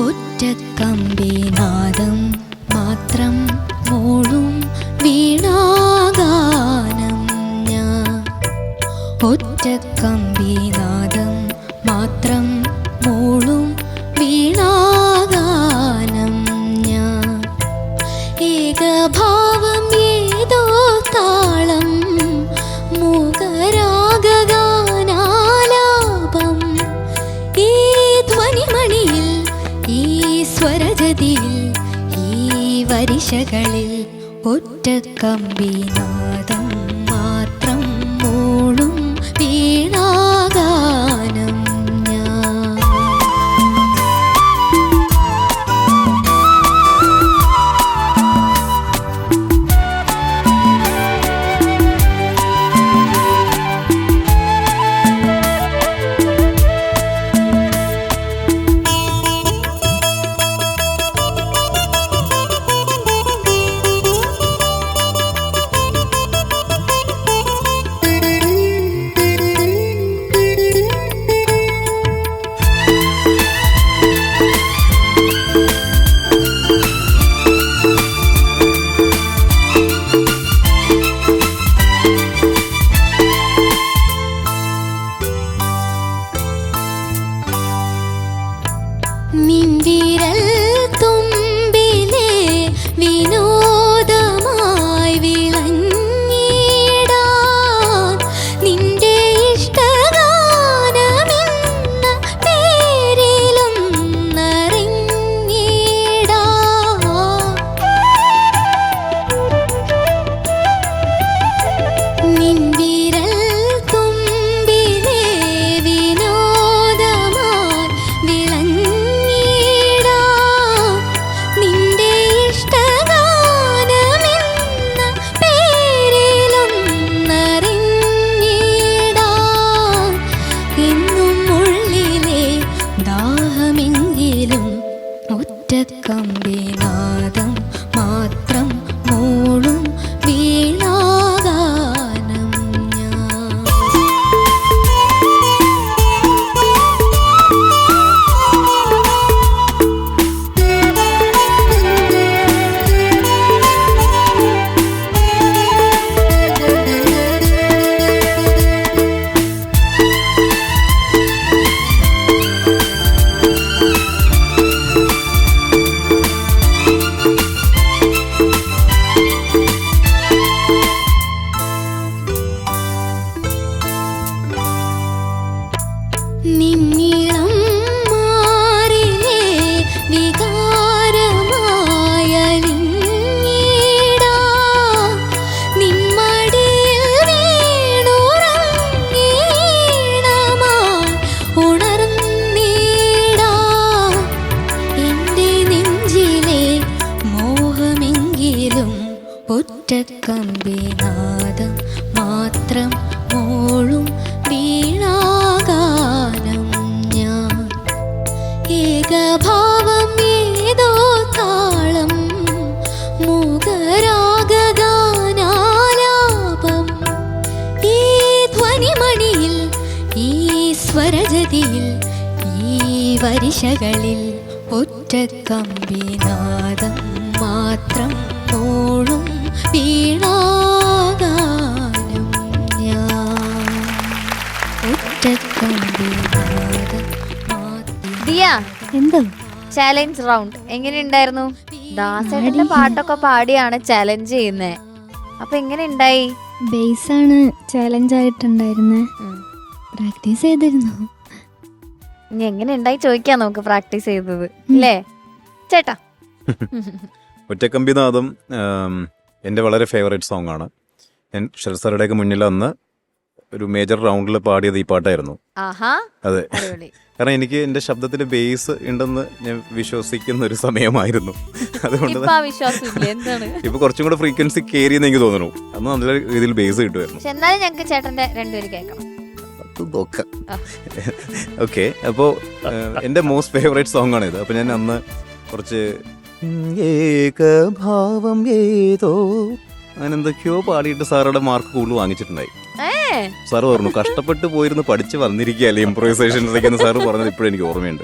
ഒറ്റക്കമ്പിനാദം മാത്രം മോളും വീണാഗാനം ഞാൻ. ഒറ്റക്കമ്പിനാദം മാത്രം മോളും വീണാഗാനം ഞാൻ. ഏകഭാവം ഏതോ താളം മൂകരാഗാനാലാപം. ഈ ധ്വനിമണിയിൽ ഈ സ്വരജതിയിൽ ഈ വരിശകളിൽ ഒറ്റക്കമ്പിനാദം മാത്രം മൂളും വീണാഗാനം ഞാൻ. നിൻവിരൽ തുമ്പിലെ വിനോദമായി വിളങ്ങിടാൻ നിന്റെ ഇഷ്ടഗാനമെന്ന പേരിലൊന്നറിഞ്ഞിടാൻ. നിൻവിരൽ തുമ്പിലെ വിനോദമായി വിളങ്ങി നിന്റെ ഇഷ്ടഗാനമെന്ന പേരിലൊന്നറിഞ്ഞിടാൻ. എന്നും ഉള്ളിലെ ദാഹമെങ്കിലും ഒറ്റക്കമ്പിനാദം മാത്രം മോളും വീണാഗാനം ഞാൻ. നിന്നിളം മാറിലെ വികാരമായലിഞ്ഞിടാൻ. നിന്മടിയിൽ വീണുറങ്ങീണമായി ഉണർന്നിടാൻ. എൻ്റെ നെഞ്ചിലെ മോഹമെങ്കിലും ഒറ്റക്കമ്പിനാദം മാത്രം മോളും വീണാഗാനം ഞാൻ. ഏകഭാവം ഏതോ താളം മൂകരാഗാനാലാപം. ഈ ധ്വനിമണിയിൽ ഈ സ്വരജതിയിൽ ഈ വരിശകളിൽ ഒറ്റക്കമ്പിനാദം മാത്രം മോളും വീണാഗാനം ഞാൻ. ദിയ, എന്തോ ചാലഞ്ച് റൗണ്ട് എങ്ങനെയുണ്ടായിരുന്നു? ദാസേട്ടന്റെ പാട്ടൊക്കെ പാടിയാണ് ചാലഞ്ച് ചെയ്യുന്നേ. അപ്പൊ എങ്ങനെ ഉണ്ടായി? ബേസാണ് ചാലഞ്ച് ആയിട്ടുണ്ടായിരുന്നെ. പ്രാക്ടീസ് ചെയ്തിരുന്നു. ഇനി എങ്ങനെ ഉണ്ടായി ചോദിക്കാം നമുക്ക് പ്രാക്ടീസ് ചെയ്തത് അല്ലേ ചേട്ടാ? ഒറ്റക്കമ്പിനാദം എൻ്റെ വളരെ ഫേവറേറ്റ് സോങ് ആണ്. ഞാൻ ഷെൽസറുടെയൊക്കെ മുന്നിൽ അന്ന് ഒരു മേജർ റൗണ്ടിൽ പാടിയത് ഈ പാട്ടായിരുന്നു. അതെ, കാരണം എനിക്ക് എൻ്റെ ശബ്ദത്തിൽ ബേസ് ഉണ്ടെന്ന് ഞാൻ വിശ്വസിക്കുന്ന ഒരു സമയമായിരുന്നു. അതുകൊണ്ട് ഇപ്പൊ കുറച്ചും കൂടെ ഫ്രീക്വൻസി കയറിയെന്ന് എനിക്ക് തോന്നുന്നു. അന്ന് നല്ല രീതിയിൽ ബേസ് കിട്ടുമായിരുന്നു. എന്നാലും ഞങ്ങൾക്ക് ചേട്ടന്റെ രണ്ടുപേരും കേൾക്കണം. ഓക്കെ, അപ്പോൾ എൻ്റെ മോസ്റ്റ് ഫേവറേറ്റ് സോങ് ആണ് ഇത്. അപ്പോൾ ഞാൻ അന്ന് കുറച്ച് ഏകഭാവം ഏതോ അങ്ങനെ എന്തൊക്കെയോ പാടിയിട്ട് സാറുടെ മാർക്ക് കൂടുതൽ വാങ്ങിച്ചിട്ടുണ്ടായി. സാറ് പറഞ്ഞു കഷ്ടപ്പെട്ട് പോയിരുന്ന് പഠിച്ച് വന്നിരിക്കുകയല്ലേ ഇംപ്രൂവൈസേഷൻസൊക്കെ സാറ് പറഞ്ഞത് ഇപ്പോഴും എനിക്ക് ഓർമ്മയുണ്ട്.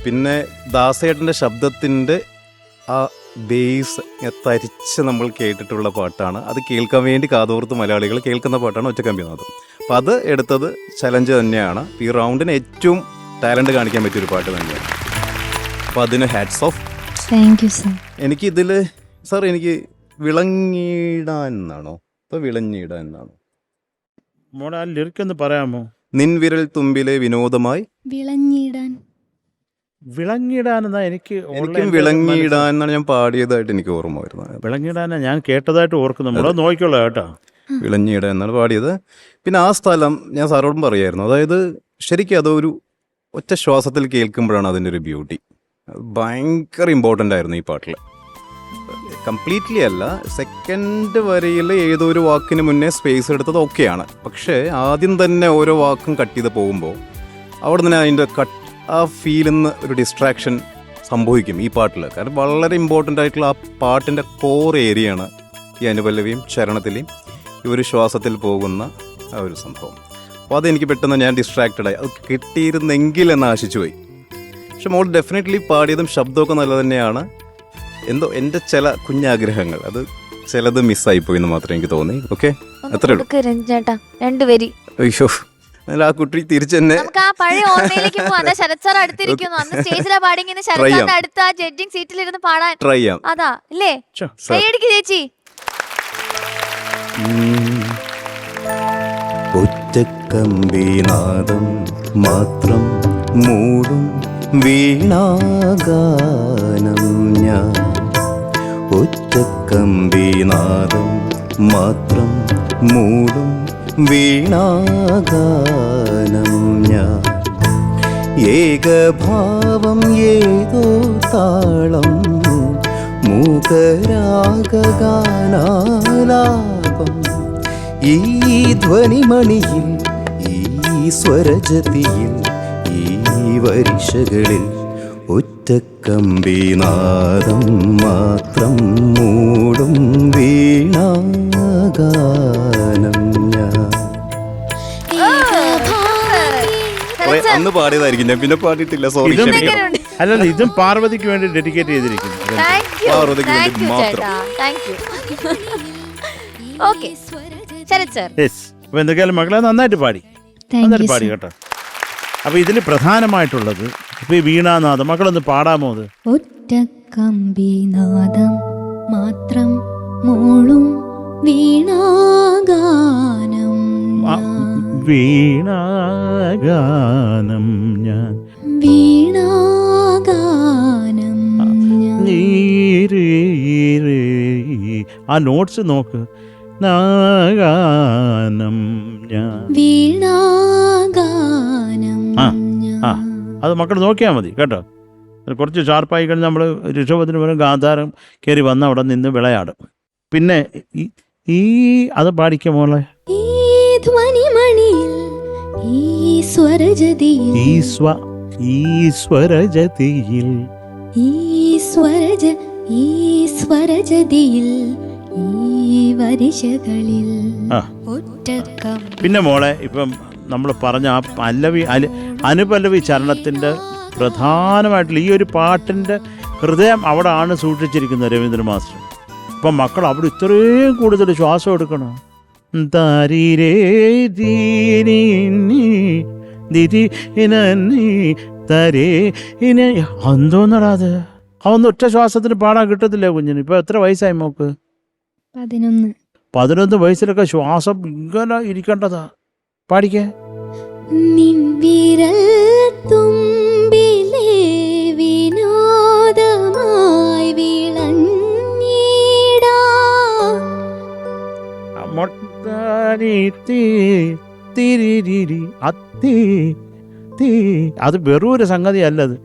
പിന്നെ ദാസേട്ടൻ്റെ ശബ്ദത്തിൻ്റെ ആ ബേസ് തരിച്ച് നമ്മൾ കേട്ടിട്ടുള്ള പാട്ടാണ്. അത് കേൾക്കാൻ വേണ്ടി കാതോർത്ത് മലയാളികൾ കേൾക്കുന്ന പാട്ടാണ് ഒറ്റക്കമ്പിനാഥം. അപ്പം അത് എടുത്തത് ചലഞ്ച് തന്നെയാണ്. ഈ റൗണ്ടിന് ഏറ്റവും ടാലൻറ്റ് കാണിക്കാൻ പറ്റിയൊരു പാട്ട് തന്നെയാണ്. അപ്പോൾ അതിന് hats off. Thank you sir. എനിക്കിതിൽ സാർ എനിക്ക് വിളങ്ങിടാൻ എന്നാണോ ഇപ്പോൾ വിളഞ്ഞിടാൻ എന്നാണോ? മോളെ ആ ലിറിക് ഒന്ന് പറയാമോ? നിൻവിരൽ തുമ്പിലെ വിനോദമായി വിളഞ്ഞിടാൻ. വിളങ്ങിടാനെന്നാ എനിക്കും വിളങ്ങിയിടാൻ എന്നാണ് ഞാൻ പാടിയതായിട്ട് എനിക്ക് ഓർമ്മ വരുന്നത്. വിളങ്ങിടാനാ ഞാൻ കേട്ടതായിട്ട് ഓർക്കുന്നു. മോളെ നോക്കിക്കോളൂ കേട്ടോ. വിളഞ്ഞിടാൻ എന്നാണ് പാടിയത്. പിന്നെ ആ സ്ഥലം ഞാൻ സാറോടും പറയായിരുന്നു. അതായത് ശരിക്കും അതൊരു ഒറ്റ ശ്വാസത്തിൽ കേൾക്കുമ്പോഴാണ് അതിൻ്റെ ഒരു ബ്യൂട്ടി. ഭയങ്കര ഇമ്പോർട്ടൻ്റ് ആയിരുന്നു ഈ പാട്ടിൽ. കംപ്ലീറ്റ്ലി അല്ല, സെക്കൻഡ് വരിയിൽ ഏതോ ഒരു വാക്കിന് മുന്നേ സ്പേസ് എടുത്തത് ഓക്കെയാണ്. പക്ഷേ ആദ്യം തന്നെ ഓരോ വാക്കും കട്ട് ചെയ്ത് പോകുമ്പോൾ അവിടെ തന്നെ അതിൻ്റെ ആ ഫീലിൽ നിന്ന് ഒരു ഡിസ്ട്രാക്ഷൻ സംഭവിക്കും ഈ പാട്ടിൽ. കാരണം വളരെ ഇമ്പോർട്ടൻ്റ് ആയിട്ടുള്ള ആ പാട്ടിൻ്റെ കോർ ഏരിയയാണ് ഈ അനുപല്ലവിയും ചരണത്തിലെയും ഈ ഒരു ശ്വാസത്തിൽ പോകുന്ന ആ ഒരു സംഭവം. അപ്പോൾ അതെനിക്ക് പെട്ടെന്ന് ഞാൻ ഡിസ്ട്രാക്റ്റഡായി. അത് കിട്ടിയിരുന്നെങ്കിൽ എന്ന് ആശിച്ചു പോയി. പക്ഷെ മോൾ ഡെഫിനറ്റ്ലി പാടിയതും ശബ്ദമൊക്കെ നല്ല തന്നെയാണ്. എന്തോ എൻ്റെ ചില കുഞ്ഞാഗ്രഹങ്ങൾ അത് ചിലത് മിസ്സായിപ്പോയി എന്ന് മാത്രമേ എനിക്ക് തോന്നി. ഓക്കെ, അത്രേ ഉള്ളൂ. രഞ്ജേട്ടാ രണ്ടുപേരി. അയ്യോ, ആ കുട്ടി തിരിച്ചു തന്നെ നമുക്ക് ആ പഴയ ഓർമ്മയിലേക്ക് പോവാം. ശരത് സാർ അടുത്തിരിക്കുന്നു. അന്ന് സ്റ്റേജിലാ പാടിങ്ങനെ ശരത് സാറിന്റെ അടുത്ത് ആ ജഡ്ജിങ് സീറ്റിലിരുന്ന് പാടാൻ ട്രൈ ചെയ്യാം. അതാ അല്ലേ? കൈയടിക്ക് ചേച്ചി. ഒറ്റക്കമ്പിനാദം മാത്രം മൂടും വീണാഗാനം ഞാൻ. ഒറ്റക്കമ്പിനാദം മാത്രം മൂടും വീണാഗാനം ഞാൻ. ഏകഭാവം ഏതോ താളം മൂകരാഗാനാലാപം. ഈ ധ്വനിമണിയിൽ ഈ സ്വരജതിയിൽ ഈ വരിശകളിൽ ഒറ്റക്കമ്പിനാദം മാത്രം മൂടും വീണാഗാനം ഞാൻ. അന്ന് പാടിയതായിരിക്കും, ഞാൻ പിന്നെ പാടിയിട്ടില്ല. സോറി. അല്ലല്ല, ഇതും പാർവതിക്ക് വേണ്ടി ഡെഡിക്കേറ്റ് ചെയ്തിരിക്കുന്നു. പാർവതിക്ക് വേണ്ടി മാത്രം. അപ്പൊ എന്തൊക്കെയാലും മക്കളെ നന്നായിട്ട് പാടി കേട്ടോ. അപ്പൊ ഇതിൽ പ്രധാനമായിട്ടുള്ളത് ഇപ്പൊ ഈ വീണാനാദം മക്കളൊന്ന് പാടാമോ? അത് ഒറ്റക്കമ്പിനാദം മാത്രം മൂളും വീണാഗാനം വീണാഗാനം ഞാൻ. വീണാഗാനം ആ നോട്ട്സ് നോക്ക്. നാഗാനം ഞാൻ. വീണാഗാനം അത് മക്കൾ നോക്കിയാൽ മതി കേട്ടോ. കുറച്ച് ഷാർപ്പായി കഴിഞ്ഞ് നമ്മൾ ഋഷഭത്തിന് പകരം ഗാന്ധാരം കയറി വന്ന് അവിടെ നിന്ന് വിളയാടും. പിന്നെ ഈ അത് പാടിക്ക മോളെ. ഈ ധ്വനിമണിയിൽ ഈ സ്വരജതിയിൽ ഈ സ്വരജതിയിൽ ഈ സ്വരജതിയിൽ ഈ വരിശകളിൽ ഒറ്റക്കമ്പി. പിന്നെ മോളെ ഇപ്പം നമ്മൾ പറഞ്ഞ ആ അനുപല്ലവി ചരണത്തിൻ്റെ പ്രധാനമായിട്ടുള്ള ഈ ഒരു പാട്ടിൻ്റെ ഹൃദയം അവിടെ ആണ് സൂക്ഷിച്ചിരിക്കുന്നത് രവീന്ദ്ര മാസ്റ്റർ. അപ്പം മക്കൾ അവിടെ ഇത്രയും കൂടുതൽ ശ്വാസം എടുക്കണം. എന്തോന്നടാത് അതൊന്നും ഒറ്റ ശ്വാസത്തിന് പാടാൻ കിട്ടത്തില്ല കുഞ്ഞിന്. ഇപ്പൊ എത്ര വയസ്സായി മോക്ക്? 11 വയസ്സിലൊക്കെ ശ്വാസം ഇങ്ങനെ ഇരിക്കേണ്ടതാ. പാടിക്കേ. നിൻവിരൽ തുമ്പിലെ വിനോദമായി വിളഞ്ഞിടാ. അത് വെറും ഒരു സംഗതി അല്ലത്.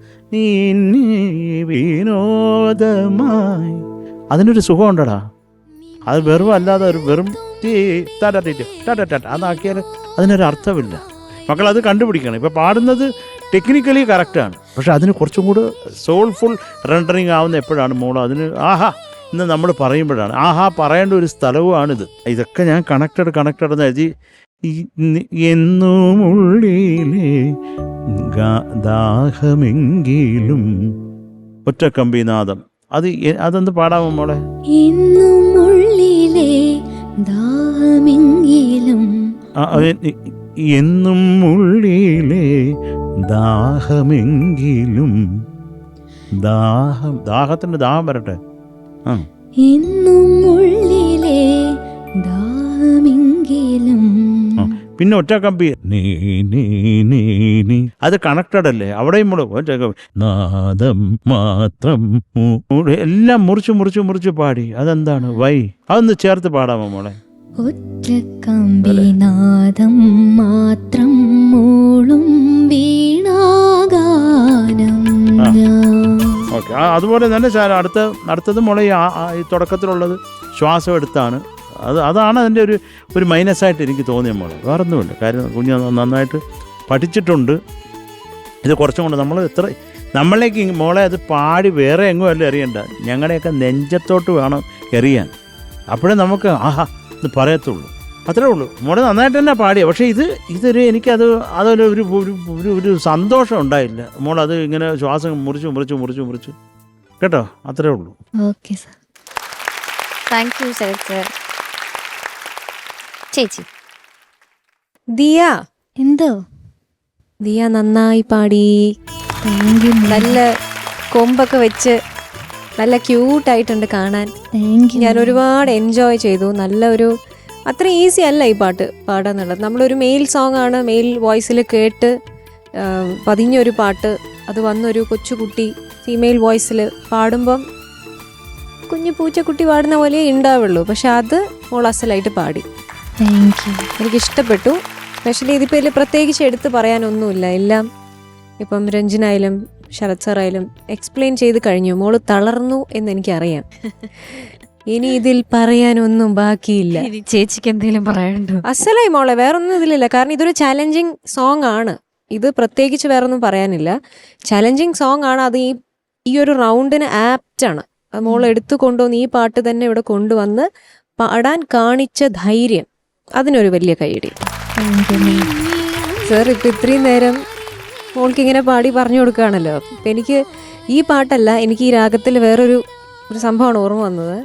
വിനോദമായി അതിനൊരു സുഖം ഉണ്ടടാ. അത് വെറും അല്ലാതെ ഒരു വെറും അതാക്കിയാൽ അതിനൊരു അർത്ഥമില്ല. മക്കൾ അത് കണ്ടുപിടിക്കണം. ഇപ്പം പാടുന്നത് ടെക്നിക്കലി കറക്റ്റാണ്, പക്ഷെ അതിന് കുറച്ചും കൂടെ സോൾഫുൾ റെൻഡറിങ് ആവുന്ന എപ്പോഴാണ് മോള് അതിന് ആഹാ എന്ന് നമ്മൾ പറയുമ്പോഴാണ്. ആഹാ പറയേണ്ട ഒരു സ്ഥലവുമാണിത്. ഇതൊക്കെ ഞാൻ കണക്റ്റഡ് എന്ന് എഴുതി എന്നും ഉള്ളിലെ ദാഹമെങ്കിലും ഒറ്റക്കമ്പിനാദം. അതൊന്ന് പാടാമോ മോളെ? എന്നും ഉള്ളിലെ ദാഹമെങ്കിലും എന്നും ഉള്ളിലെ ദാഹമെങ്കിലും ദാഹത്തിന്റെ ദാഹം വരട്ടെ. എന്നും ഉള്ളിലെ ദാഹമെങ്കിലും പിന്നെ ഒറ്റക്കമ്പി നീ നീ നീ നീ അത് കണക്റ്റഡ് അല്ലേ? അവിടെയും നാദം മാത്രം എല്ലാം മുറിച്ച് മുറിച്ച് മുറിച്ച് പാടി. അതെന്താണ് വൈ? അതൊന്ന് ചേർത്ത് പാടാമോ മോളെ? ഒറ്റക്കമ്പിനാദം മാത്രം മൂളും വീണാഗാനം. ഓക്കെ, അതുപോലെ തന്നെ അടുത്തത് മോളെ ഈ തുടക്കത്തിലുള്ളത് ശ്വാസം എടുത്താണ്. അതാണ് അതിൻ്റെ ഒരു മൈനസായിട്ട് എനിക്ക് തോന്നിയ മോളെ. വേറൊന്നുമില്ല. കാര്യം കുഞ്ഞ് നന്നായിട്ട് പഠിച്ചിട്ടുണ്ട്. ഇത് കുറച്ചും കൊണ്ട് നമ്മളേക്ക് മോളെ അത് പാടി വേറെ എങ്ങും അല്ല എറിയണ്ട, ഞങ്ങളുടെയൊക്കെ നെഞ്ചത്തോട്ട് വേണം എറിയാൻ. അപ്പോഴേ നമുക്ക് ആഹാ ഇത് പറയത്തുള്ളൂ. അത്രേ ഉള്ളൂ. മോളെ നന്നായിട്ട് തന്നെ പാടിയ. പക്ഷേ അതൊരു സന്തോഷം ഉണ്ടായില്ല മോളത് ഇങ്ങനെ ശ്വാസം മുറിച്ച് മുറിച്ച് മുറിച്ച് മുറിച്ച് കേട്ടോ. അത്രേ ഉള്ളൂ. Okay sir. Thank you Sharath sir. ചേച്ചി ദിയ, എന്തോ? ദിയ നന്നായി പാടി. നല്ല കൊമ്പൊക്കെ വെച്ച് നല്ല ക്യൂട്ടായിട്ടുണ്ട് കാണാൻ. ഞാൻ ഒരുപാട് എൻജോയ് ചെയ്തു. അത്ര ഈസി അല്ല ഈ പാട്ട് പാടാന്നുള്ളത്. നമ്മളൊരു മെയിൽ സോങ് ആണ്, മെയിൽ വോയിസിൽ കേട്ട് പതിഞ്ഞൊരു പാട്ട്. അത് വന്നൊരു കൊച്ചുകുട്ടി ഫീമെയിൽ വോയിസിൽ പാടുമ്പം കുഞ്ഞു പൂച്ചക്കുട്ടി പാടുന്ന പോലെ ഉണ്ടാവുള്ളൂ. പക്ഷെ അത് മോൾ അസലായിട്ട് പാടി. എനിക്കിഷ്ടപ്പെട്ടു. സ്പെഷ്യലി ഇതിപ്പോൾ ഇതിൽ പ്രത്യേകിച്ച് എടുത്ത് പറയാനൊന്നുമില്ല. എല്ലാം ഇപ്പം രഞ്ജനായാലും ശരത് സാറായാലും എക്സ്പ്ലെയിൻ ചെയ്ത് കഴിഞ്ഞു. മോള് തളർന്നു എന്ന് എനിക്കറിയാം. ഇനി ഇതിൽ പറയാനൊന്നും ബാക്കിയില്ല. ചേച്ചിക്ക് എന്തെങ്കിലും പറയാനുണ്ടോ? അസലായി മോളെ, വേറൊന്നും ഇതിലില്ല. കാരണം ഇതൊരു ചാലഞ്ചിങ് സോങ് ആണ്. ഇത് പ്രത്യേകിച്ച് വേറൊന്നും പറയാനില്ല. ചാലഞ്ചിങ് സോങ് ആണ്. അത് ഈ ഒരു റൗണ്ടിന് ആപ്റ്റാണ്. അത് മോൾ എടുത്തു കൊണ്ടുവന്ന് ഈ പാട്ട് തന്നെ ഇവിടെ കൊണ്ടുവന്ന് പാടാൻ കാണിച്ച ധൈര്യം, അതിനൊരു വലിയ കൈയടി. സർ ഇപ്പം ഇത്രയും നേരം മോൾക്ക് ഇങ്ങനെ പാടി പറഞ്ഞു കൊടുക്കുകയാണല്ലോ. അപ്പം എനിക്ക് ഈ പാട്ടല്ല, എനിക്ക് ഈ രാഗത്തിൽ വേറൊരു സംഭവമാണ് ഓർമ്മ വന്നത്.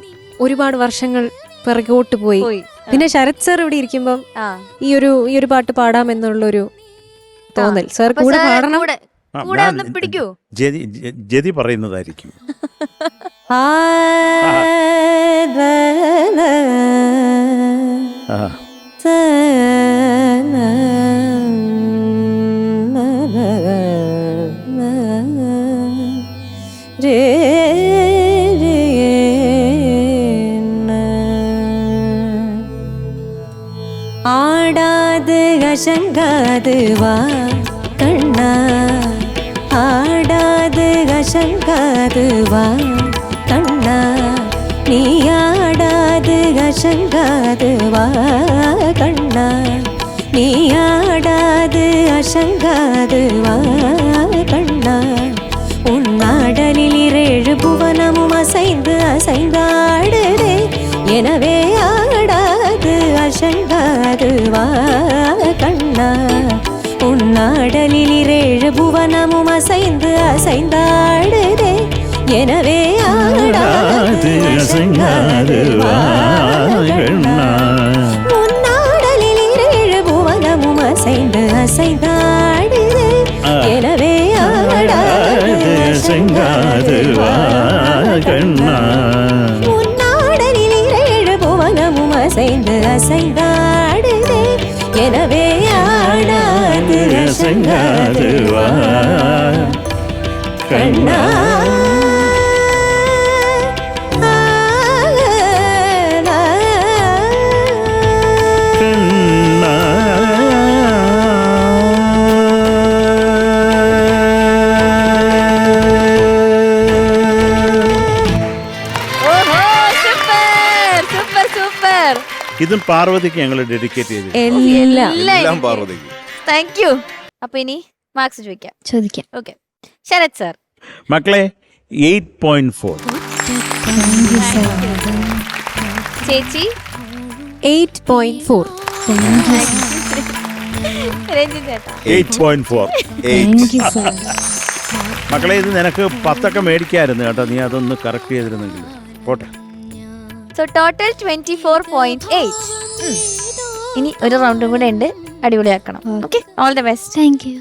ഒരുപാട് വർഷങ്ങൾ പിറകോട്ട് പോയി. പിന്നെ ശരത് സർ ഇവിടെ ഇരിക്കുമ്പം ഈ ഒരു പാട്ട് പാടാമെന്നുള്ളൊരു തോന്നൽ. സർ കൂടെ പാടണം. പിടിക്കൂ. ജതി പറയുന്നതായിരിക്കും. ஆடாது அசங்காது வா கண்ணா, ஆடாது அசங்காது வா கண்ணா, நீ ஆடாது அசங்காது வா கண்ணா, நீ ஆடாது அசங்காது வா கண்ணா, உன் ஆடலில் 7 புவனமும் அசைந்து அசைந்தாடுதே, எனவே ஆடாது அசங்காது வா கண்ணா, உன் ஆடலில் 7 புவனமும் அசைந்து அசைந்தாடுதே, எனவே ஆடாது அசங்காது வா கண்ணா, உன் ஆடலில் 7 புவனமும் அசைந்து அசைந்தாடுதே, எனவே ஆடாது அசங்காது வா கண்ணா, உன் ஆடலில் 7 புவனமும் அசைந்து அசைந்தாடுதே, எனவே ஆடாது அசங்காது வா கண்ணா. ഇതും പാർവതിക്ക് ഞങ്ങൾ ഡെഡിക്കേറ്റ് ചെയ്തു. എല്ലാം പാർവതിക്ക്. Thank you. അപ്പൊ ഇനി മാർക്സ് ചോദിക്കാം. Okay, Sharath sir. മക്കളെ 8.4. ചേച്ചി 8.4. രഞ്ജിൻ ചേട്ടാ 8.4. Thank you sir. മക്കളെ ഇത് നിനക്ക് 10 മേടിക്കായിരുന്നു കേട്ടോ, നീ അതൊന്ന് കറക്റ്റ് ചെയ്തിരുന്നെങ്കിൽ. പോട്ടെ. So total 24.8. ഇനി ഒരു റൗണ്ടും കൂടെ ഉണ്ട്, അടിപൊളിയാക്കണം. Okay, all the best. Thank U.